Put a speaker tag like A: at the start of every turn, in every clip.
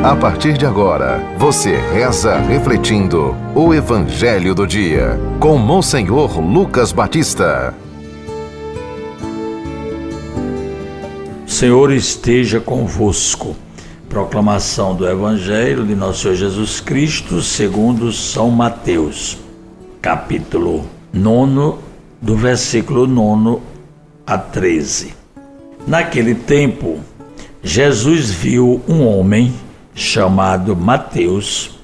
A: A partir de agora, você reza refletindo o Evangelho do Dia, com Monsenhor Lucas Batista.
B: O Senhor esteja convosco. Proclamação do Evangelho de Nosso Senhor Jesus Cristo segundo São Mateus, capítulo 9, do versículo 9 a 13. Naquele tempo, Jesus viu um homem chamado Mateus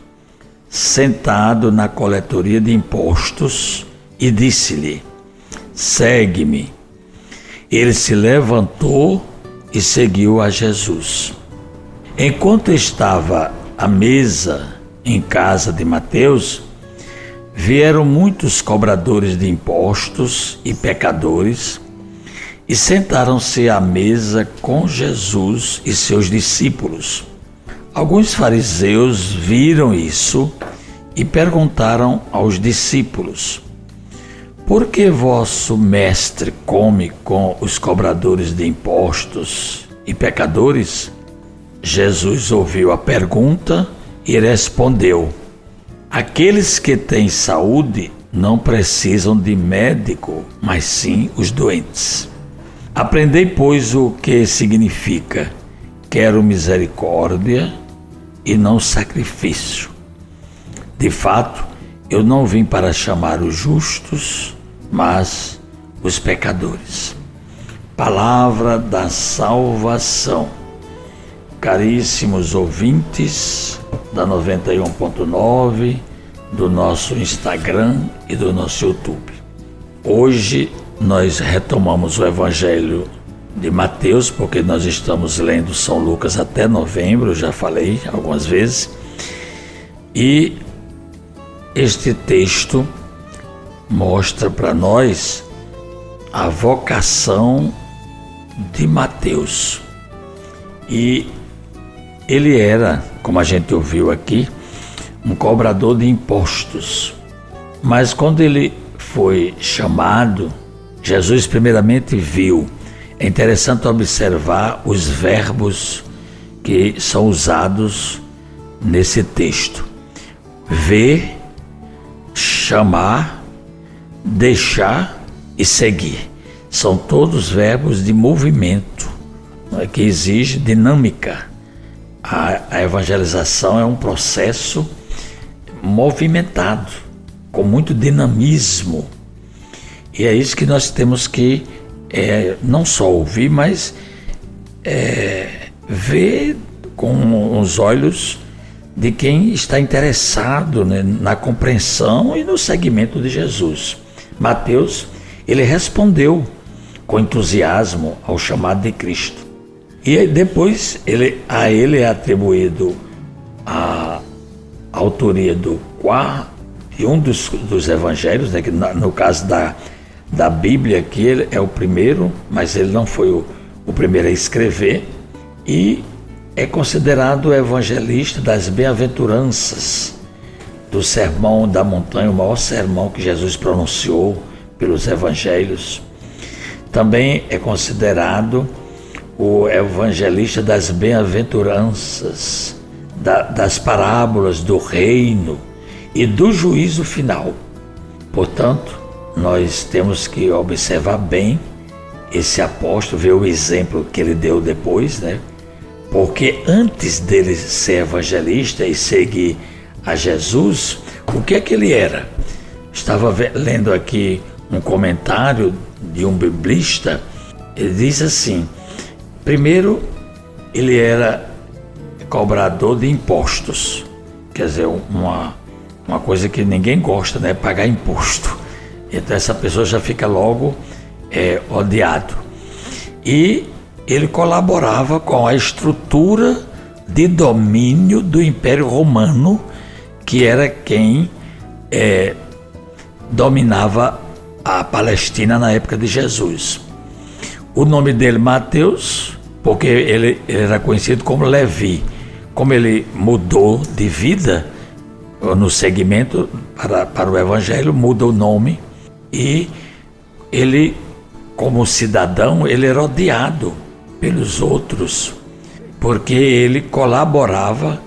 B: sentado na coletoria de impostos e disse-lhe: segue-me. Ele se levantou e seguiu a Jesus. Enquanto estava à mesa em casa de Mateus, vieram muitos cobradores de impostos e pecadores e sentaram-se à mesa com Jesus e seus discípulos. Alguns fariseus viram isso e perguntaram aos discípulos: por que vosso mestre come com os cobradores de impostos e pecadores? Jesus ouviu a pergunta e respondeu: aqueles que têm saúde não precisam de médico, mas sim os doentes. Aprendei, pois, o que significa: quero misericórdia e não sacrifício. De fato, eu não vim para chamar os justos, mas os pecadores. Palavra da salvação. Caríssimos ouvintes da 91.9, do nosso Instagram e do nosso YouTube. Hoje nós retomamos o Evangelho de Mateus, porque nós estamos lendo São Lucas até novembro, já falei algumas vezes, e este texto mostra para nós a vocação de Mateus. E ele era, como a gente ouviu aqui, um cobrador de impostos. Mas quando ele foi chamado, Jesus primeiramente viu. É interessante observar os verbos que são usados nesse texto: ver, chamar, deixar e seguir. São todos verbos de movimento, que exige dinâmica. A evangelização é um processo movimentado, com muito dinamismo. E é isso que nós temos que não só ouvir, mas ver com os olhos de quem está interessado, né, na compreensão e no seguimento de Jesus. Mateus, ele respondeu com entusiasmo ao chamado de Cristo. E depois a ele é atribuído a autoria de um dos evangelhos, né, que no caso da Bíblia, que ele é o primeiro, mas ele não foi o primeiro a escrever, e é considerado o evangelista das bem-aventuranças, do Sermão da Montanha, o maior sermão que Jesus pronunciou pelos evangelhos. Também é considerado o evangelista das bem-aventuranças, das parábolas do reino e do juízo final. Portanto, nós temos que observar bem esse apóstolo, ver o exemplo que ele deu depois, né? Porque antes dele ser evangelista e seguir a Jesus, o que é que ele era? Estava lendo aqui um comentário de um biblista. Ele diz assim: primeiro, ele era cobrador de impostos, quer dizer, uma coisa que ninguém gosta, né? Pagar imposto. Então essa pessoa já fica logo odiado. E ele colaborava com a estrutura de domínio do Império Romano, que era quem dominava a Palestina na época de Jesus. O nome dele, Mateus, porque ele era conhecido como Levi. Como ele mudou de vida no segmento para o Evangelho, muda o nome, e ele, como cidadão, ele era odiado pelos outros porque ele colaborava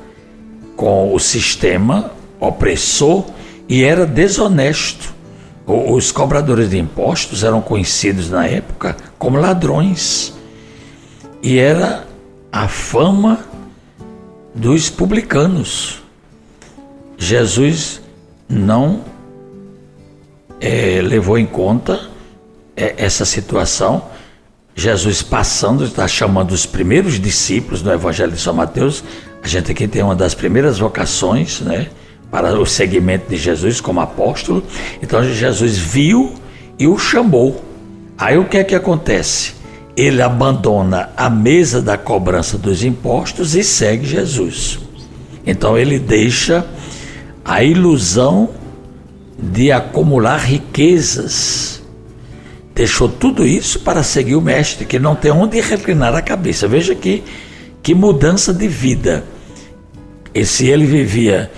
B: com o sistema opressor e era desonesto. Os cobradores de impostos eram conhecidos na época como ladrões, e era a fama dos publicanos. Jesus não levou em conta essa situação. Jesus passando, está chamando os primeiros discípulos no Evangelho de São Mateus. A gente aqui tem uma das primeiras vocações, né, para o seguimento de Jesus como apóstolo. Então Jesus viu e o chamou. Aí o que é que acontece? Ele abandona a mesa da cobrança dos impostos e segue Jesus. Então ele deixa a ilusão de acumular riquezas. Deixou tudo isso para seguir o mestre, que não tem onde reclinar a cabeça. Veja que mudança de vida. E se ele vivia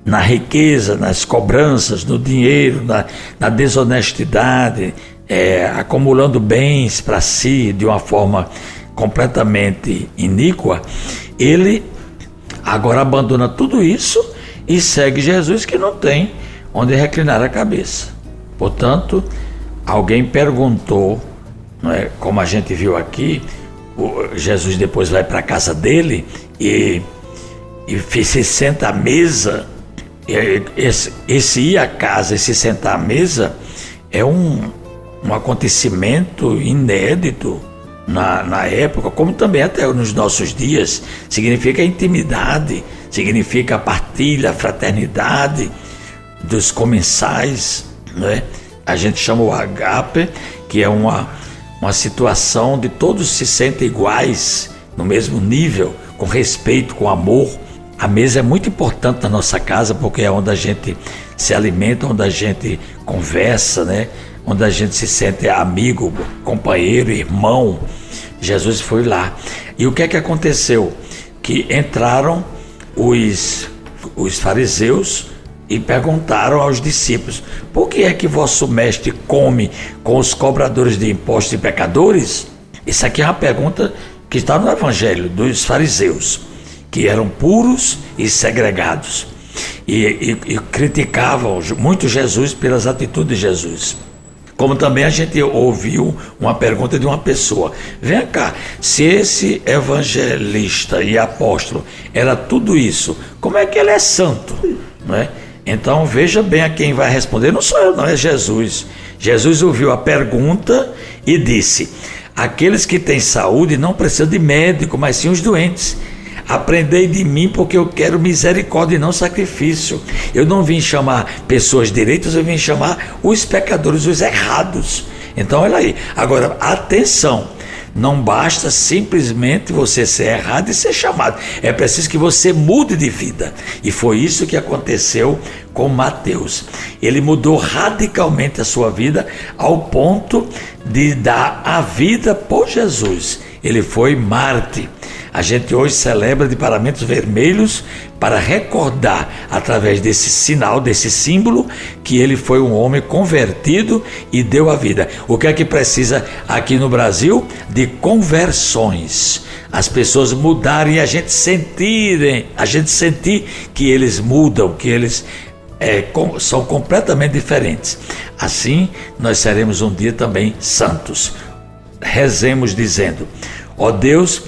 B: na riqueza, nas cobranças, no dinheiro, na desonestidade, acumulando bens para si de uma forma completamente iníqua, ele agora abandona tudo isso e segue Jesus, que não tem onde reclinar a cabeça. Portanto, alguém perguntou, não é, como a gente viu aqui, Jesus depois vai para a casa dele e se senta à mesa. Esse ir à casa e se sentar à mesa é um acontecimento inédito na época, como também até nos nossos dias. Significa intimidade, significa a partilha, a fraternidade dos comensais, né? A gente chama o agape, que é uma situação de todos se sentem iguais, no mesmo nível, com respeito, com amor. A mesa é muito importante na nossa casa, porque é onde a gente se alimenta, onde a gente conversa, né? Onde a gente se sente amigo, companheiro, irmão. Jesus foi lá. E o que é que aconteceu? Que entraram os fariseus e perguntaram aos discípulos: por que é que vosso mestre come com os cobradores de impostos e pecadores? Isso aqui é uma pergunta que está no Evangelho dos fariseus, que eram puros e segregados, e criticavam muito Jesus pelas atitudes de Jesus. Como também a gente ouviu uma pergunta de uma pessoa: vem cá, se esse evangelista e apóstolo era tudo isso, como é que ele é santo? Não é? Então veja bem a quem vai responder. Não sou eu, não, é Jesus. Jesus ouviu a pergunta e disse: aqueles que têm saúde não precisam de médico, mas sim os doentes. Aprendei de mim, porque eu quero misericórdia e não sacrifício. Eu não vim chamar pessoas direitas, eu vim chamar os pecadores, os errados. Então olha aí, agora atenção, não basta simplesmente você ser errado e ser chamado, é preciso que você mude de vida. E foi isso que aconteceu com Mateus. Ele mudou radicalmente a sua vida ao ponto de dar a vida por Jesus. Ele foi mártir. A gente hoje celebra de paramentos vermelhos para recordar, através desse sinal, desse símbolo, que ele foi um homem convertido e deu a vida. O que é que precisa aqui no Brasil? De conversões. As pessoas mudarem e a gente sentir que eles mudam, que eles são completamente diferentes. Assim, nós seremos um dia também santos. Rezemos dizendo: ó Deus,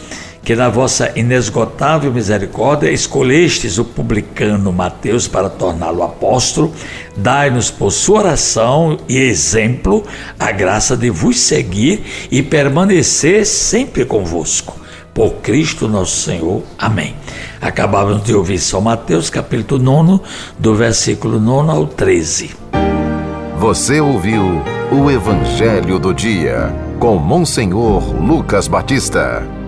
B: que na vossa inesgotável misericórdia escolhestes o publicano Mateus para torná-lo apóstolo, dai-nos por sua oração e exemplo a graça de vos seguir e permanecer sempre convosco. Por Cristo nosso Senhor. Amém. Acabamos de ouvir São Mateus, capítulo 9, do versículo 9 ao 13.
A: Você ouviu o Evangelho do Dia, com Monsenhor Lucas Batista.